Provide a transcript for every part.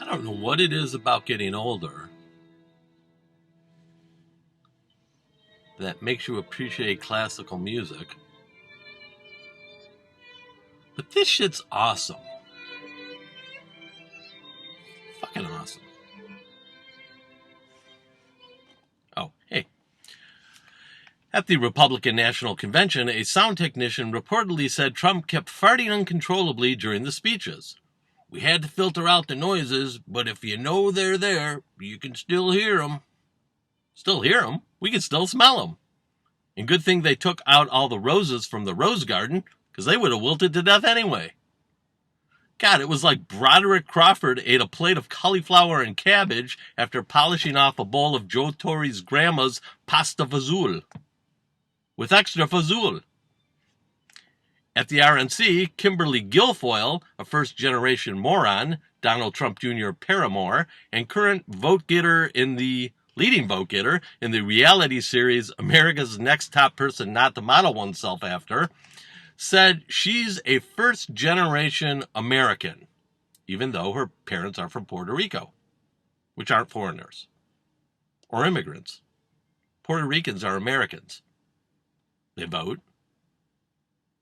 don't know what it is about getting older that makes you appreciate classical music, but this shit's awesome. Fucking awesome. Oh, hey. At the Republican National Convention, a sound technician reportedly said Trump kept farting uncontrollably during the speeches. We had to filter out the noises, but if you know they're there, you can still hear them. Still hear them? We can still smell them. And good thing they took out all the roses from the rose garden, because they would have wilted to death anyway. God, it was like Broderick Crawford ate a plate of cauliflower and cabbage after polishing off a bowl of Joe Torre's grandma's pasta fazool. With extra fazool. At the RNC, Kimberly Guilfoyle, a first-generation moron, Donald Trump Jr. paramour, and current leading vote getter in the reality series America's Next Top Person Not to Model Oneself After, said she's a first-generation American, even though her parents are from Puerto Rico, which aren't foreigners or immigrants. Puerto Ricans are Americans. They vote.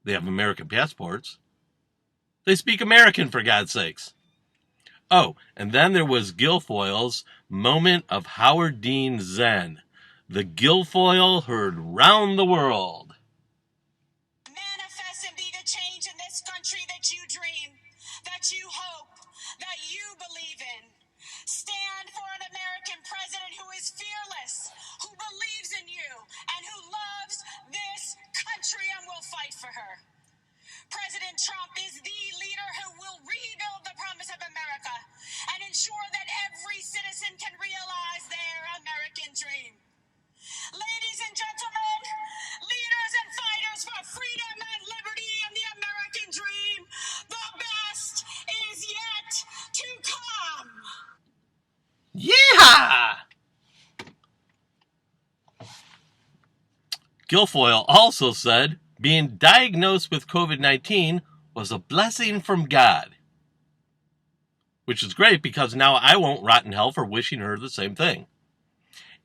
They have American passports. They speak American, for God's sakes. Oh, and then there was Guilfoyle's moment of Howard Dean Zen. The Guilfoyle heard round the world. Manifest and be the change in this country that you dream, that you hope, that you believe in. Stand for an American president who is fearless, who believes in you, and who loves this country and will fight for her. President Trump is the leader who will rebuild the promise of America and ensure that every citizen can realize their American dream. Ladies and gentlemen, leaders and fighters for freedom and liberty and the American dream, the best is yet to come. Yeah! Guilfoyle also said being diagnosed with COVID-19 was a blessing from God. Which is great because now I won't rot in hell for wishing her the same thing.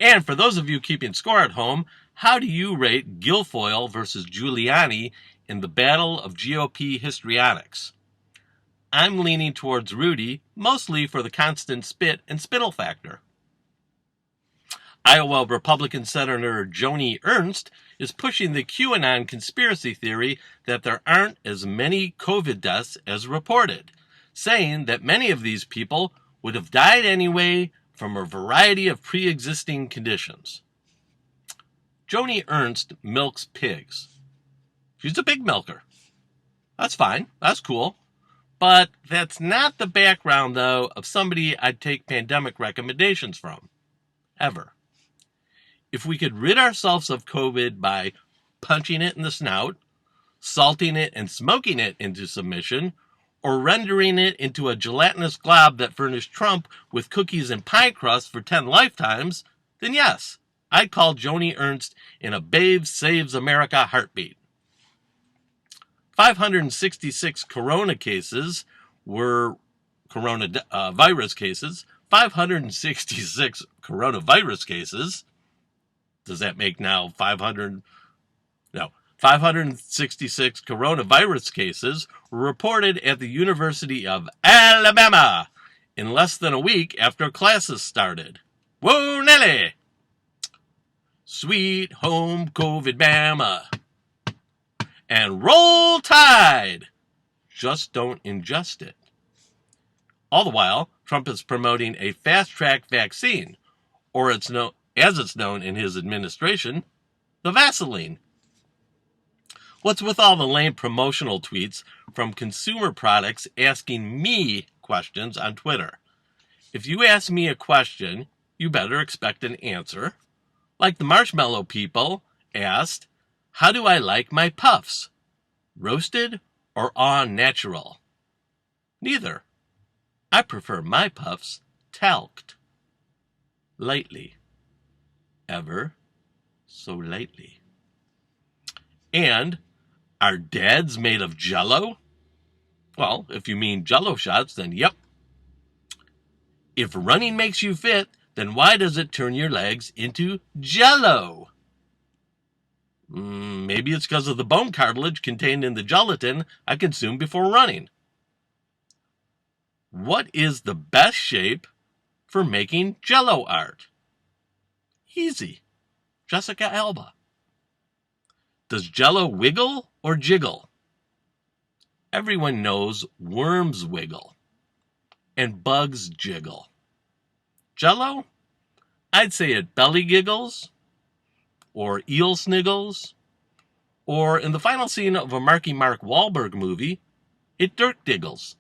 And for those of you keeping score at home, how do you rate Guilfoyle versus Giuliani in the battle of GOP histrionics? I'm leaning towards Rudy, mostly for the constant spit and spittle factor. Iowa Republican Senator Joni Ernst is pushing the QAnon conspiracy theory that there aren't as many COVID deaths as reported, saying that many of these people would have died anyway from a variety of pre-existing conditions. Joni Ernst milks pigs. She's a pig milker. That's fine. That's cool. But that's not the background, though, of somebody I'd take pandemic recommendations from. Ever. If we could rid ourselves of COVID by punching it in the snout, salting it and smoking it into submission, or rendering it into a gelatinous glob that furnished Trump with cookies and pie crust for 10 lifetimes, then yes, I'd call Joni Ernst in a Babe Saves America heartbeat. 566 coronavirus cases were 566 coronavirus cases. Does that make now 500? No. 566 coronavirus cases were reported at the University of Alabama in less than a week after classes started. Whoa, Nelly! Sweet home COVID Bama. And roll tide! Just don't ingest it. All the while, Trump is promoting a fast-track vaccine, or as it's known in his administration, the Vaseline. What's with all the lame promotional tweets from consumer products asking me questions on Twitter? If you ask me a question, you better expect an answer. Like the marshmallow people asked, how do I like my puffs? Roasted or au natural? Neither. I prefer my puffs talked. Lightly. Ever so lightly. And are dads made of Jell-O? Well, if you mean Jell-O shots, then yep. If running makes you fit, then why does it turn your legs into jello? Maybe it's because of the bone cartilage contained in the gelatin I consumed before running. What is the best shape for making jello art? Easy. Jessica Alba. Does jello wiggle or jiggle? Everyone knows worms wiggle and bugs jiggle. Jello? I'd say it belly giggles, or eel sniggles, or in the final scene of a Marky Mark Wahlberg movie, it dirt diggles.